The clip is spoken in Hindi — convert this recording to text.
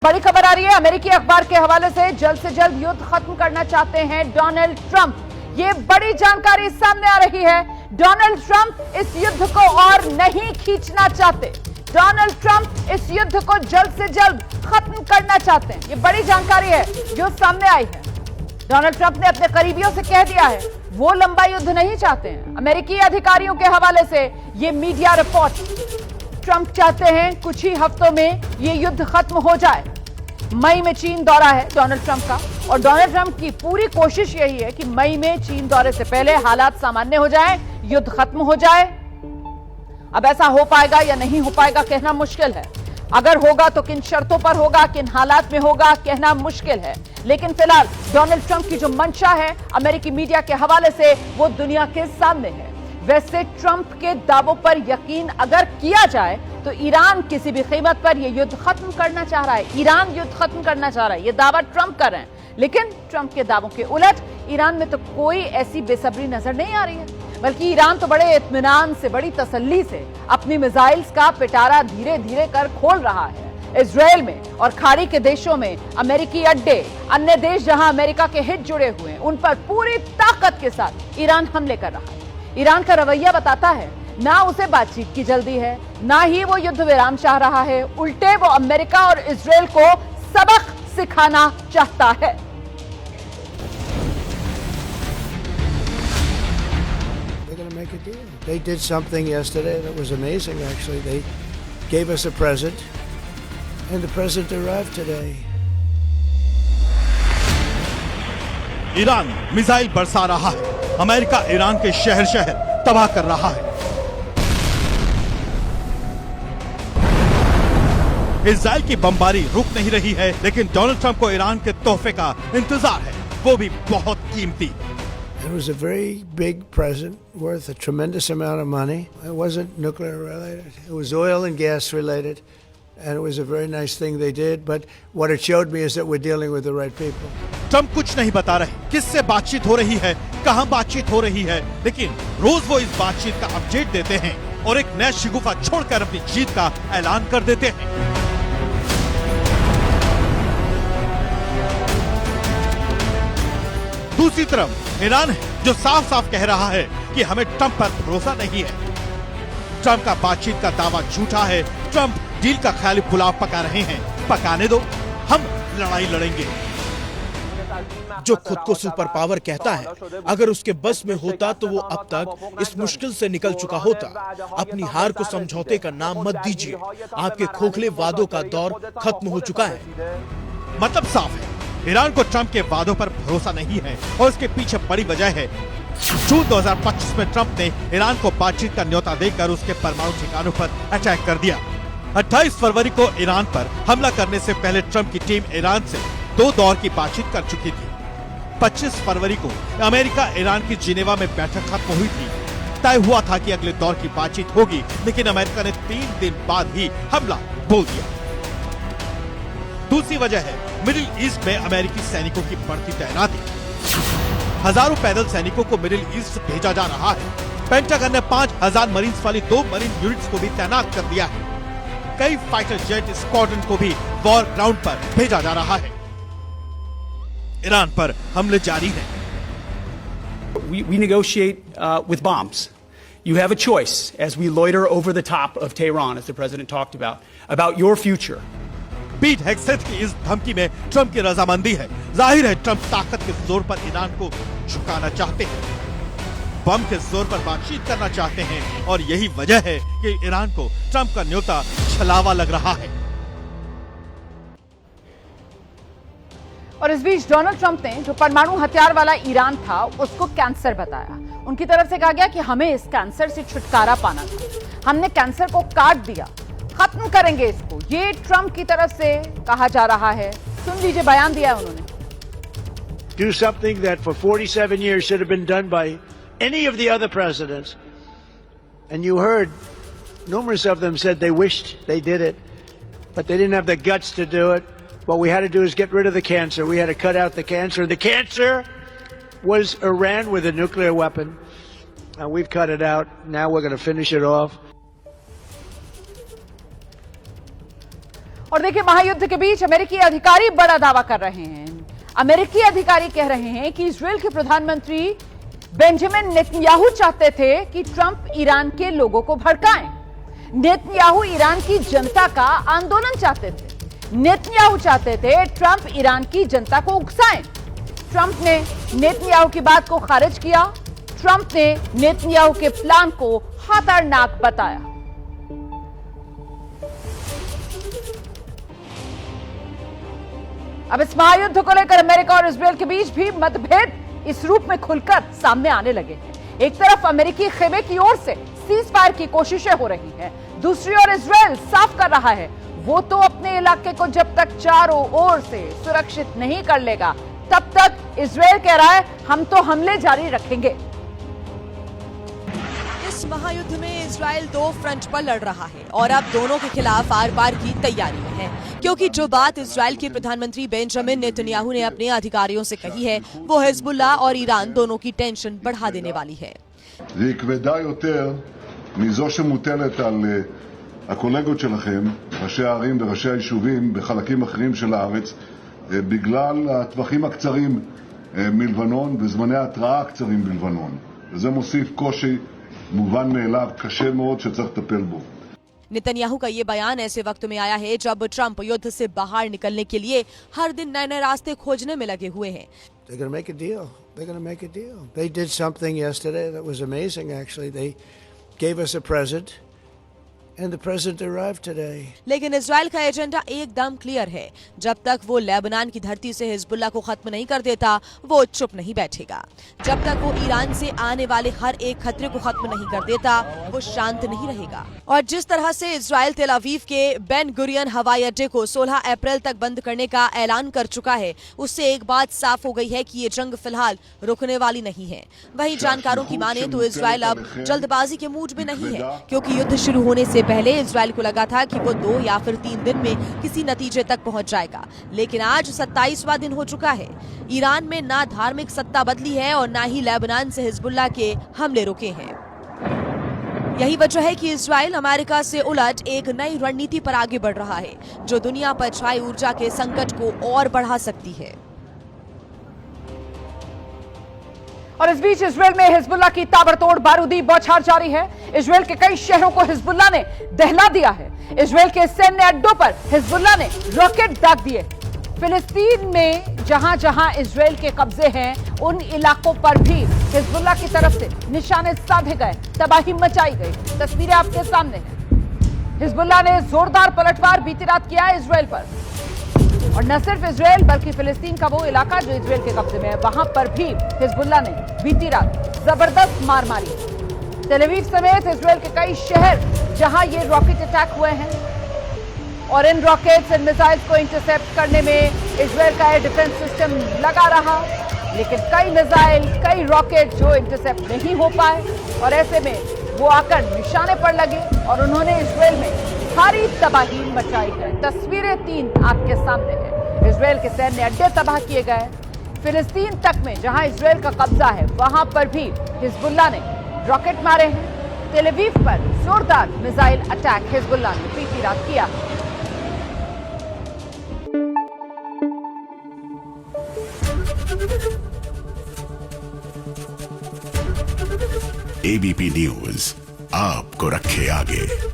बड़ी खबर आ रही है अमेरिकी अखबार के हवाले से जल्द युद्ध खत्म करना चाहते हैं डोनाल्ड ट्रंप। ये बड़ी जानकारी सामने आ रही है। डोनाल्ड ट्रंप इस युद्ध को और नहीं खींचना चाहते। डोनाल्ड ट्रंप इस युद्ध को जल्द से जल्द खत्म करना चाहते हैं। ये बड़ी जानकारी है जो सामने आई है। डोनाल्ड ट्रंप ने अपने करीबियों से कह दिया है वो लंबा युद्ध नहीं चाहते हैं। अमेरिकी अधिकारियों के हवाले से ये मीडिया रिपोर्ट। ट्रंप चाहते हैं कुछ ही हफ्तों में ये युद्ध खत्म हो जाए। मई में चीन दौरा है डोनाल्ड ट्रंप का और डोनाल्ड ट्रंप की पूरी कोशिश यही है कि मई में चीन दौरे से पहले हालात सामान्य हो जाए, युद्ध खत्म हो जाए। अब ऐसा हो पाएगा या नहीं हो पाएगा कहना मुश्किल है। अगर होगा तो किन शर्तों पर होगा, किन हालात में होगा कहना मुश्किल है। लेकिन फिलहाल डोनाल्ड ट्रंप की जो मंशा है अमेरिकी मीडिया के हवाले से वो दुनिया के सामने है। वैसे ट्रंप के दावों पर यकीन अगर किया जाए तो ईरान किसी भी कीमत पर यह युद्ध खत्म करना चाह रहा है। ईरान युद्ध खत्म करना चाह रहा है, यह दावा ट्रंप कर रहे हैं। लेकिन ट्रंप के दावों के उलट ईरान में तो कोई ऐसी बेसब्री नजर नहीं आ रही है, बल्कि ईरान तो बड़े इत्मीनान से, बड़ी तसल्ली से अपनी मिसाइल्स का पिटारा धीरे धीरे कर खोल रहा है। इजराइल में और खाड़ी के देशों में अमेरिकी अड्डे, अन्य देश जहां अमेरिका के हित जुड़े हुए हैं, उन पर पूरी ताकत के साथ ईरान हमले कर रहा है। ईरान का रवैया बताता है ना उसे बातचीत की जल्दी है, ना ही वो युद्ध विराम चाह रहा है। उल्टे वो अमेरिका और इजराइल को सबक सिखाना चाहता है। They did something yesterday that was amazing, actually. They gave us a present, and the present arrived today. Iran missile बरसा रहा है। अमेरिका ईरान के शहर शहर तबाह कर रहा है। इजराइल की बमबारी रुक नहीं रही है, लेकिन डोनाल्ड ट्रंप को ईरान के तोहफे का इंतजार है, वो भी बहुत कीमती। It was a very big present worth a tremendous amount of money. It wasn't nuclear related. It was oil and gas related. And it was a very nice thing they did. But what it showed me is that we're dealing with the right people. Trump कुछ नहीं बता रहे किससे बातचीत हो रही है, कहां बातचीत हो रही है, लेकिन रोज वो इस बातचीत का अपडेट देते हैं और एक नया शिगुफा छोड़कर अपनी जीत का ऐलान कर देते हैं। दूसरी तरफ ईरान है जो साफ साफ कह रहा है कि हमें ट्रंप पर भरोसा नहीं है। ट्रंप का बातचीत का दावा झूठा है। ट्रंप डील का ख्याली पुलाव पका रहे हैं। पकाने दो, हम लड़ाई लड़ेंगे। जो खुद को सुपर पावर कहता है, अगर उसके बस में होता तो वो अब तक इस मुश्किल से निकल चुका होता। अपनी हार को समझौते का नाम मत दीजिए। आपके खोखले वादों का दौर खत्म हो चुका है। मतलब साफ है, ईरान को ट्रंप के वादों पर भरोसा नहीं है और इसके पीछे बड़ी वजह है जून 2025 में ट्रंप ने ईरान को बातचीत का न्योता देकर उसके परमाणु ठिकानों पर अटैक कर दिया। 28 फरवरी को ईरान पर हमला करने से पहले ट्रंप की टीम ईरान से 2 दौर की बातचीत कर चुकी थी। 25 फरवरी को अमेरिका ईरान की जिनेवा में बैठक खत्म हुई थी। तय हुआ था कि अगले दौर की बातचीत होगी, लेकिन अमेरिका ने 3 दिन बाद ही हमला बोल दिया। दूसरी वजह है मिडिल ईस्ट में अमेरिकी सैनिकों की बढ़ती तैनाती। हजारों पैदल सैनिकों को मिडिल ईस्ट भेजा जा रहा है। पेंटागन ने 5000 मरीन्स वाली 2 मरीन यूनिट्स को भी तैनात कर दिया है। कई फाइटर जेट स्क्वाड्रन को भी वॉर ग्राउंड पर भेजा जा रहा है। ईरान पर हमले जारी हैं। We negotiate with bombs. You have a choice as we loiter over the top of Tehran, as the president talked about your future. Pete Hegseth की इस धमकी में ट्रंप की रजामंदी है। जाहिर है ट्रंप ताकत के जोर पर ईरान को झुकाना चाहते हैं, बम के जोर पर बातचीत करना चाहते हैं और यही वजह है कि ईरान को ट्रंप का न्योता छलावा लग रहा है। और इस बीच डोनाल्ड ट्रंप ने जो परमाणु हथियार वाला ईरान था उसको कैंसर बताया। उनकी तरफ से कहा गया कि हमें इस कैंसर से छुटकारा पाना था, हमने कैंसर को काट दिया, खत्म करेंगे इसको, ये ट्रंप की तरफ से कहा जा रहा है। सुन लीजिए बयान दिया उन्होंने। Do something that for 47 years should have been done by any of the other presidents. And you heard numerous of them said they wished they did it, but they didn't have the guts to do it. What we had to do is get rid of the cancer. We had to cut out the cancer. The cancer was Iran with a nuclear weapon. And we've cut it out. Now we're going to finish it off. और और देखिए, महायुद्ध के बीच अमेरिकी अधिकारी बड़ा दावा कर रहे हैं। अमेरिकी अधिकारी कह रहे हैं कि इजराइल के प्रधानमंत्री बेंजामिन नेतन्याहू चाहते थे कि ट्रंप ईरान के लोगों को भड़काएं। नेतन्याहू ईरान की जनता का आंदोलन चाहते थे। नेतन्याहू चाहते थे ट्रंप ईरान की जनता को उकसाएं। ट्रंप ने नेतन्याहू की बात को खारिज किया। ट्रंप ने नेतन्याहू के प्लान को खतरनाक बताया। अब इस महायुद्ध को लेकर अमेरिका और इजराइल के बीच भी मतभेद इस रूप में खुलकर सामने आने लगे हैं। एक तरफ अमेरिकी खेमे की ओर से सीज फायर की कोशिशें हो रही हैं, दूसरी ओर इजराइल साफ कर रहा है वो तो अपने इलाके को जब तक चारों ओर से सुरक्षित नहीं कर लेगा तब तक इजराइल कह रहा है हम तो हमले जारी रखेंगे। इस महायुद्ध में इजराइल दो फ्रंट पर लड़ रहा है और अब दोनों के खिलाफ आर पार की तैयारी में है, क्योंकि जो बात इजराइल के प्रधानमंत्री बेंजामिन नेतन्याहू ने अपने अधिकारियों से कही है वो हिजबुल्लाह और ईरान दोनों की टेंशन बढ़ा देने वाली है। והיא כבדה יותר מזו שמוטלת על הקולגות שלכם, ראשי הערים וראשי היישובים בחלקים אחרים של הארץ, בגלל הטווחים הקצרים מלבנון וזמני ההתראה הקצרים בלבנון. וזה מוסיף קושי מובן מאליו, קשה מאוד שצריך לטפל בו. नेतन्याहू का ये बयान ऐसे वक्त में आया है जब ट्रंप युद्ध से बाहर निकलने के लिए हर दिन नए नए रास्ते खोजने में लगे हुए हैं। They're going to make a deal. They're going to make a deal. They did something yesterday that was amazing, actually. They gave us a present, and the present arrived today. लेकिन इजराइल का एजेंडा एकदम क्लियर है। जब तक वो लेबनान की धरती से हिजबुल्लाह को खत्म नहीं कर देता वो चुप नहीं बैठेगा। जब तक वो ईरान से आने वाले हर एक खतरे को खत्म नहीं कर देता वो शांत नहीं रहेगा। और जिस तरह से इजराइल तेल अवीव के बेन गुरियन हवाई अड्डे को 16 अप्रैल तक बंद करने का ऐलान कर चुका है, उससे एक बात साफ हो गई है कि ये जंग फिलहाल रुकने वाली नहीं है। वहीं जानकारों की माने तो इजराइल अब जल्दबाजी के मूड में नहीं है, क्योंकि युद्ध शुरू होने से पहले इजराइल को लगा था कि वो 2 या फिर 3 दिन में किसी नतीजे तक पहुंच जाएगा, लेकिन आज 27वां दिन हो चुका है। ईरान में ना धार्मिक सत्ता बदली है और ना ही लेबनान से हिजबुल्लाह के हमले रुके हैं। यही वजह है कि इजराइल अमेरिका से उलट एक नई रणनीति पर आगे बढ़ रहा है, जो दुनिया पर छाए ऊर्जा के संकट को और बढ़ा सकती है। और इस बीच इजराइल में हिजबुल्लाह की ताबड़तोड़ बारूदी बौछार जारी है। इजराइल के कई शहरों को हिजबुल्लाह ने दहला दिया है। इजराइल के सैन्य अड्डों पर हिजबुल्लाह ने रॉकेट दाग दिए। फिलिस्तीन में जहां जहां इजराइल के कब्जे हैं उन इलाकों पर भी हिजबुल्लाह की तरफ से निशाने साधे गए, तबाही मचाई गई। तस्वीरें आपके सामने हैं। हिजबुल्लाह ने जोरदार पलटवार बीती रात किया है इजराइल पर, और न सिर्फ इजराइल बल्कि फिलिस्तीन का वो इलाका जो इजराइल के कब्जे में है वहां पर भी हिजबुल्लाह ने बीती रात जबरदस्त मार मारी। तेल अवीव समेत इजराइल के कई शहर जहां ये रॉकेट अटैक हुए हैं, और इन रॉकेट्स एंड मिसाइल्स को इंटरसेप्ट करने में इजराइल का एयर डिफेंस सिस्टम लगा रहा, लेकिन कई मिसाइल कई रॉकेट जो इंटरसेप्ट नहीं हो पाए, और ऐसे में वो आकर निशाने पर लगे और उन्होंने इजराइल में सारी तबाही मचाई है। तस्वीरें 3 आपके सामने है। इजराइल के सैन्य अड्डे तबाह किए गए। फिलिस्तीन तक में जहां इजराइल का कब्जा है वहां पर भी हिजबुल्लाह ने रॉकेट मारे हैं। तेल अवीव पर जोरदार मिसाइल अटैक हिजबुल्लाह ने बीती रात किया। एबीपी न्यूज आपको रखे आगे।